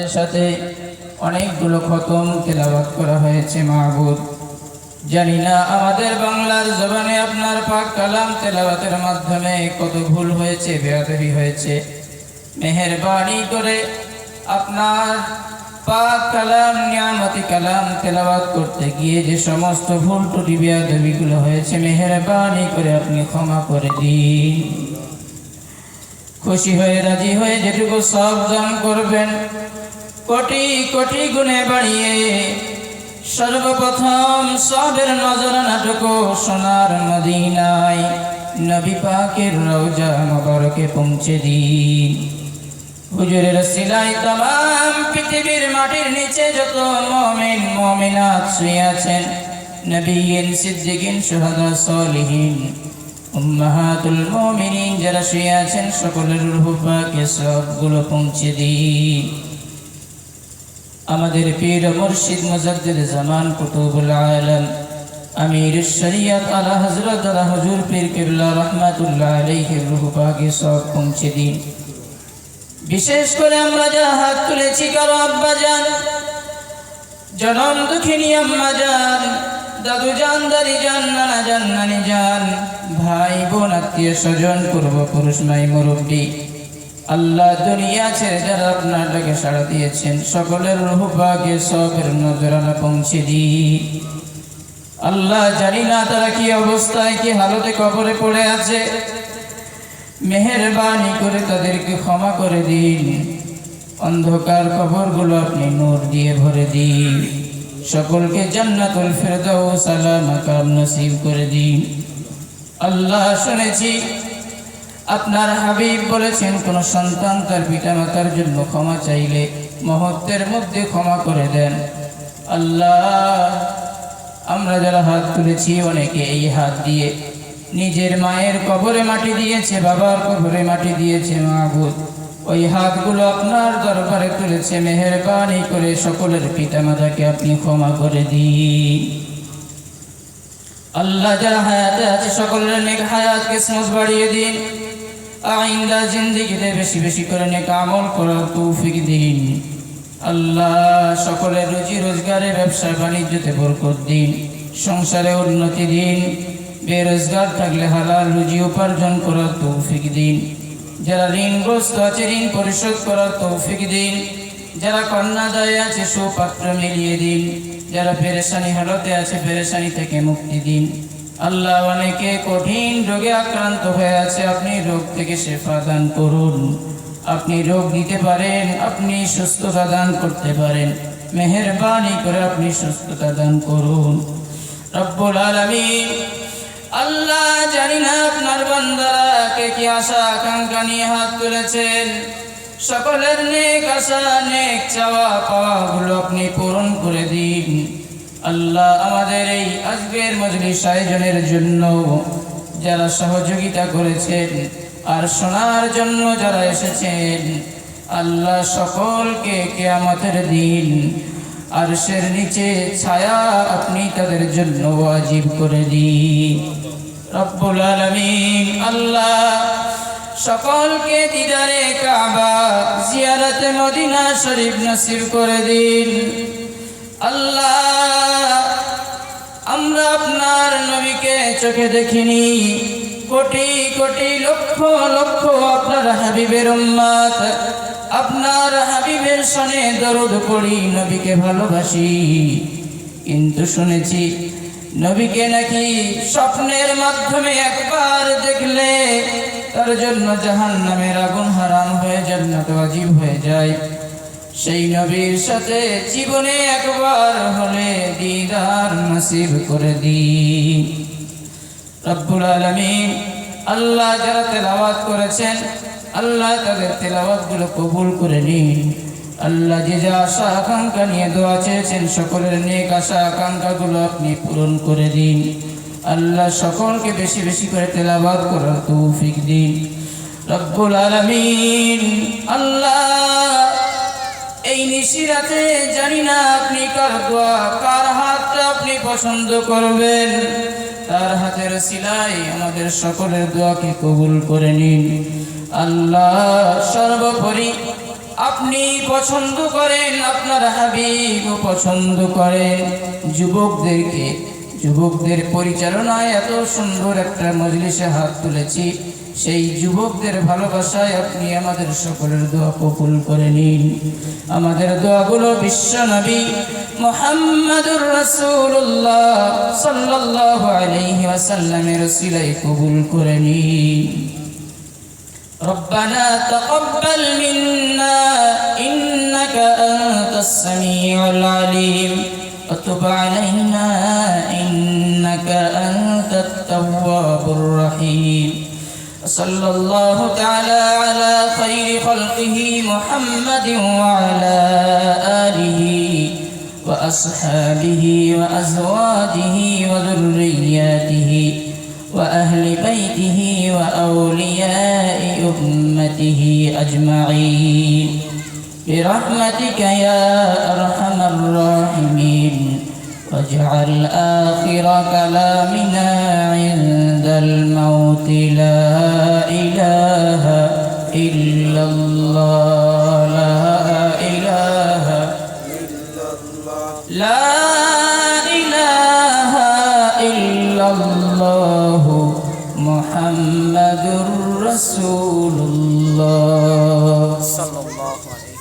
এর সাথে অনেকগুলো খতম তেলাওয়াত করা হয়েছে মাহবুব। জানি না আমাদের বাংলার জবানে আপনার পাক কালাম তেলাওয়াতের মাধ্যমে কত ভুল হয়েছে, বেয়াদবি হয়েছে। মেহেরবানি করে আপনার পাক কালাম নিয়ামতি কালাম তেলাওয়াত করতে গিয়ে যে সমস্ত ভুল ত্রুটি বেয়াদবিগুলো হয়েছে, মেহেরবানি করে আপনি ক্ষমা করে দিন। খুশি হয়ে রাজি হয়ে যেটুকু সব দান করবেন কোটি কোটি গুণে বাড়িয়ে সর্বপ্রথম সবের নজরানাটুকু সোনার মদিনায় নবী পাকের রওজা মুবারকে পৌঁছে দিন। হুজুরের সিলায় तमाम পৃথিবীর মাটির নিচে যত মুমিন মুমিনাত শুয়ে আছেন, নবিয়িন সিদ্দিকিন শুহাদা সালিহিন উম্মাহাতুল মুমিনিন যারা শুয়ে আছেন, সকলের রূহ পাকে সবগুলো পৌঁছে দিন। আমাদের পীর মুর্শিদ মুজাদ্দিদ জামান কুতুবুল আলম আমির শরিয়ত আলা হযরত আলা হুজুর পীর কিবলা রাহমাতুল্লাহ আলাইহি রূহ পাকে সব পৌঁছে দিন। বিশেষ করে আমরা যা হাত তুলেছি, কারো আব্বা জান, জনম দুঃখিনী আম্মা জান, দাদু জান, দাদি জান, নানা জান, নানি জান, ভাই বোন, আত্মীয় স্বজন, পূর্বপুরুষ, মাই মুরব্বী, আল্লাহ দুনিয়া ছেড়ে যারা আপনার ডাকে সাড়া দিয়েছেন, সকলের রূহ পাকে সবের নজরানা পৌঁছে দিন। আল্লাহ জানি না তারা কি অবস্থায়, কি হালতে কবরে পড়ে আছে, মেহেরবানি করে তাদেরকে ক্ষমা করে দিন। অন্ধকার কবরগুলো আপনি নূর দিয়ে ভরে দিন। সকলকে জান্নাতুল ফেরদাউস আলা মাকাম নসিব করে দিন। আল্লাহ শুনেছি আপনার হাবিব বলেছেন, কোন সন্তান তার পিতামাতার জন্য ক্ষমা চাইলে মুহূর্তের মধ্যে ক্ষমা করে দেন। আল্লাহ, আমরা যারা হাত তুলেছি অনেকে এই হাত দিয়ে নিজের মায়ের কবরে মাটি দিয়েছে, বাবার কবরে মাটি দিয়েছে। মাহবুব, ওই হাতগুলো আপনার দরবারে তুলেছে, মেহেরবানি করে সকলের পিতামাতাকে আপনি ক্ষমা করে দিন। আল্লাহ যারা হায়াতে আছে সকলের নেক হায়াত কিসমত বাড়িয়ে দিন। আইন্দা জিন্দেগিতে বেশি বেশি করে নেক আমল করার তৌফিক দিন। আল্লাহ সকলের রুজি রোজগারে, ব্যবসা বাণিজ্যতে বরকত দিন, সংসারে উন্নতি দিন। বেরোজগার থাকলে হালাল রুজি উপার্জন করার তৌফিক দিন। যারা ঋণগ্রস্ত আছে ঋণ পরিশোধ করার তৌফিক দিন। যারা কন্যাদায়ে আছে সুপাত্র মিলিয়ে দিন। যারা পেরেশানি হালতে আছে পেরেশানি থেকে মুক্তি দিন। আল্লাহ, অনেকে কঠিন রোগে আক্রান্ত হয়ে আছে, আপনি রোগ থেকে শেফা দান করুন। আপনি রোগ দিতে পারেন, আপনি সুস্থতা দান করতে পারেন, মেহেরবানি করে আপনি সুস্থতা দান করুন। রব্বুল আলামিন, আল্লাহ জানি না আপনার বান্দারা কে কি আশা আকাঙ্ক্ষা নিয়ে হাত তুলেছেন, সকলের নেক আশা নেক চাওয়া পাওয়াগুলো আপনি পূরণ করে দিন। আল্লাহ, আমাদের এই আজকের মজলিস আয়োজনের জন্য যারা সহযোগিতা করেছেন আর শোনার জন্য যারা এসেছেন, আল্লাহ সকলকে কিয়ামতের দিন আরশের নিচে ছায়া আপনি তাদের জন্য ওয়াজিব করে দিন। রব্বুল আলামিন, আল্লাহ সকলকে দিদারে কাবা জিয়ারতে মদিনা শরীফ নসিব করে দিন। আল্লাহ, আমরা আপনার নবীকে চোখে দেখিনি, কোটি কোটি লক্ষ লক্ষ আপনার হাবিবের উম্মত, আপনার হাবিবের সনে দরুদ পড়ি, নবীকে ভালোবাসি, কিন্তু শুনেছি নবীকে নাকি স্বপ্নের মাধ্যমে একবার দেখলে তার জন্য জাহান্নামের আগুন হারাম হয়ে জান্নাত ওয়াজিব হয়ে যায়। সেই নবীর সাথে জীবনে একবার হলে দিদার নসিব করে দিন। রব্বুল আলামিন, আল্লাহ যারা তেলাওয়াত করেছেন, আল্লাহ তাদের তেলাওয়াতগুলো কবুল করে নিন। আল্লাহ যে যা আশা আকাঙ্ক্ষা নিয়ে দোয়া চেয়েছেন, সকলের নেক আশা আকাঙ্ক্ষাগুলো আপনি পূরণ করে দিন। আল্লাহ সকলকে বেশি বেশি করে তেলাওয়াত করার তৌফিক দিন। রব্বুল আলামিন, আল্লাহ এই নিশিরাতে জানি না আপনি কার দোয়া, কার হাতটা আপনি পছন্দ করবেন, তার হাতের সিলাই আমাদের সকলের দোয়াকে কবুল করে নিন। আল্লাহ সর্বোপরি আপনি পছন্দ করেন, আপনার হাবিব পছন্দ করেন। যুবকদের পরিচালনায় এত সুন্দর একটা মজলিসে হাত তুলেছি, সেই যুবকদের ভালোবাসায় আপনি আমাদের সকলের দোয়া কবুল করে নিন। আমাদের দোয়াগুলো বিশ্বনবী মুহাম্মদুর রাসূলুল্লাহ সাল্লাল্লাহু আলাইহি ওয়াসাল্লামের ওসিলায় কবুল করে নিন। ربنا تقبل منا إنك أنت السميع العليم وتب علينا إنك أنت التواب الرحيم. صلى الله تعالى على خير خلقه محمد وعلى آله وأصحابه وأزواجه وذرياته وأهل بيته وأولياء أمته أجمعين برحمتك يا أرحم الراحمين. واجعل آخر كلامنا عند الموت لا إله إلا الله لا إله إلا الله لا إله إلا الله محمد رسول الله صلى الله عليه وسلم.